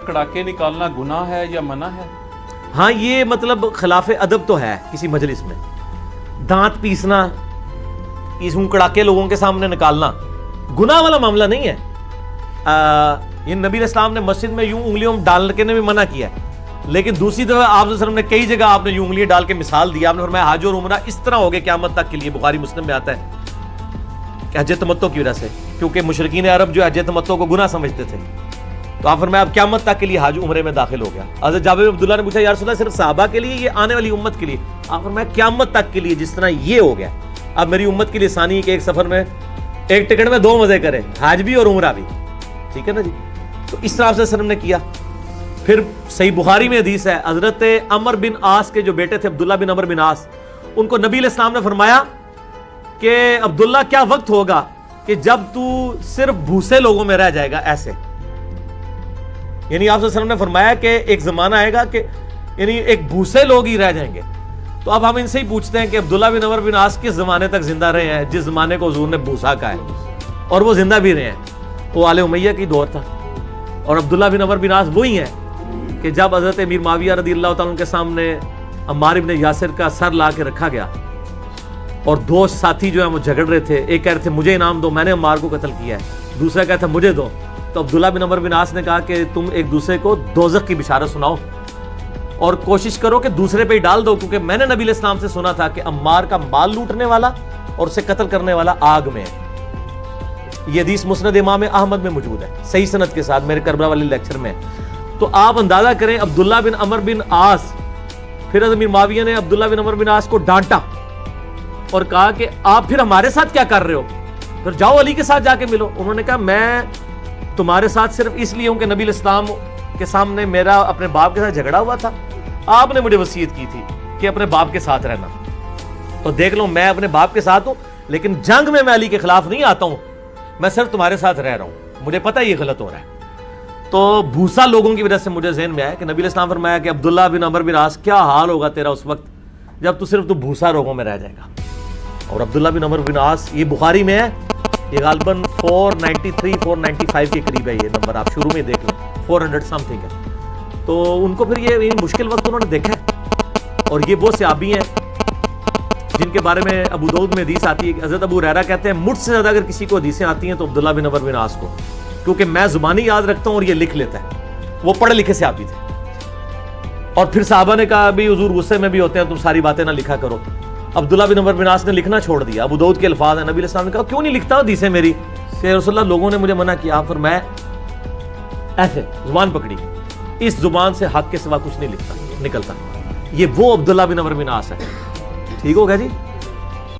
کڑاکے نکالنا گناہ ہے یا منع ہے؟ ہاں یہ مطلب خلاف ادب تو ہے کسی مجلس میں، دانت پیسنا، پیسوں کڑاکے لوگوں کے سامنے نکالنا گناہ والا معاملہ نہیں ہے۔ یہ نبی علیہ السلام نے مسجد میں یوں انگلیوں ڈال کے نے بھی منع کیا ہے، لیکن دوسری طرف آپ صلی اللہ علیہ وسلم نے کئی جگہ آپ نے یوں انگلیاں ڈال کے مثال دیا، آپ نے فرمایا حج اور عمرہ اس طرح ہو گئے قیامت تک کے لیے، بخاری مسلم میں آتا ہے کہ حج تمتع کی وجہ سے، کیونکہ مشرکین عرب جو حج تمتع کو گناہ سمجھتے تھے، تو آپ فرمایا اب قیامت تک کے لیے حج عمرے میں داخل ہو گیا۔ حضرت جابر بن عبداللہ نے پوچھا یا رسول اللہ صرف صحابہ کے لیے یہ آنے والی امت کے لیے؟ آپ فرمایا قیامت تک کے لیے جس طرح یہ ہو گیا، اب میری امت کے لیے آسانی ہے کہ ایک سفر میں ایک ٹکٹ میں دو مزے کرے، حج بھی اور عمرہ بھی، ٹھیک ہے نا جی۔ تو اس طرح سے وسلم نے کیا۔ پھر صحیح بخاری میں حدیث ہے، حضرت عمر بن عاص کے جو بیٹے تھے عبداللہ بن عمر بن عاص، ان کو نبی علیہ السلام نے فرمایا کہ عبداللہ کیا وقت ہوگا کہ جب تو صرف بھوسے لوگوں میں رہ جائے گا، ایسے یعنی آپ صلی اللہ علیہ وسلم نے فرمایا کہ ایک زمانہ آئے گا کہ یعنی ایک بھوسے لوگ ہی رہ جائیں گے۔ تو اب ہم ان سے ہی پوچھتے ہیں کہ عبداللہ بن عمر بن عاص کس زمانے تک زندہ رہے ہیں جس زمانے کو حضور نے بھوسا کہا ہے، اور وہ زندہ بھی رہے ہیں، وہ آل امیہ کی دور تھا۔ اور عبداللہ بن عمر بن عاص وہی ہیں کہ جب حضرت امیر معاویہ رضی اللہ تعالیٰ عنہ کے سامنے عمار ابن یاسر کا سر لا کے رکھا گیا، اور دو ساتھی جو ہیں وہ جھگڑ رہے تھے، ایک کہہ رہے تھے مجھے انعام دو، میں نے عمار کو قتل کیا ہے، دوسرا کہتا ہے مجھے دو، تو عبداللہ بن عمر بن عاص نے کہا کہ تم ایک دوسرے کو دوزخ کی بشارت سناؤ اور کوشش کرو کہ دوسرے پہ ہی ڈال دو، کیونکہ میں نے نبی علیہ السلام سے سنا تھا کہ عمار کا مال لوٹنے والا اور اسے قتل کرنے والا آگ میں ہے۔ یہ حدیث مسند امام احمد میں موجود ہے صحیح سند کے ساتھ، میرے کربلا والے لیکچر میں۔ تو آپ اندازہ کریں عبداللہ بن عمر بن عاص، پھر امیر معاویہ نے عبداللہ بن عمر بن عاص کو ڈانٹا اور کہا کہ آپ پھر ہمارے ساتھ کیا کر رہے ہو، پھر جاؤ علی کے ساتھ جا کے ملو۔ انہوں نے کہا میں تمہارے ساتھ صرف اس لیے ہوں کہ نبی علیہ السلام کے سامنے میرا اپنے باپ کے ساتھ جھگڑا ہوا تھا، آپ نے مجھے وصیت کی تھی کہ اپنے باپ کے ساتھ رہنا، تو دیکھ لو میں اپنے باپ کے ساتھ ہوں، لیکن جنگ میں علی کے خلاف نہیں آتا ہوں، میں صرف تمہارے ساتھ رہ رہا ہوں، مجھے پتہ یہ غلط ہو رہا ہے۔ تو بھوسا لوگوں کی وجہ سے مجھے ذہن میں آیا کہ نبی علیہ السلام فرمایا کہ عبداللہ بن عمر بن عاص کیا حال ہوگا تیرا اس وقت جب تو صرف بھوسا لوگوں میں رہ جائے گا۔ اور عبداللہ بن عمر بن عاص یہ بخاری میں ہے، یہ غالباً 493 495 کے قریب ہے، یہ نمبر آپ شروع میں دیکھ لیں، 400 سم تھنگ ہے۔ تو ان کو پھر یہ مشکل وقت انہوں نے دیکھا ہے، اور یہ وہ صحابی ہیں جن کے بارے میں ابو داؤد میں حدیث آتی ہے کہ حضرت ابو ہریرہ کہتے ہیں مجھ سے زیادہ اگر کسی کو حدیثیں آتی ہیں تو عبداللہ بن عمر بن عاص کو، کیونکہ میں زبانی یاد رکھتا ہوں اور یہ لکھ لیتا ہے، وہ پڑھے لکھے صحابی تھے۔ اور پھر صحابہ نے کہا بھی حضور غصے میں بھی ہوتے ہیں، تم ساری باتیں نہ لکھا کرو۔ عبداللہ بن عمر بن عاص نے لکھنا چھوڑ دیا، ابو داؤد کے الفاظ ہیں، نبی علیہ السلام نے کہا کیوں نہیں لکھتا حدیثیں میری؟ کہ رسول اللہ لوگوں نے مجھے منع کیا، آپ فرمایا ایسے زبان پکڑی، اس زبان سے حق کے سوا کچھ نہیں نکلتا۔ یہ وہ عبداللہ بن عمر بن عاص ہے، ٹھیک ہوگا جی۔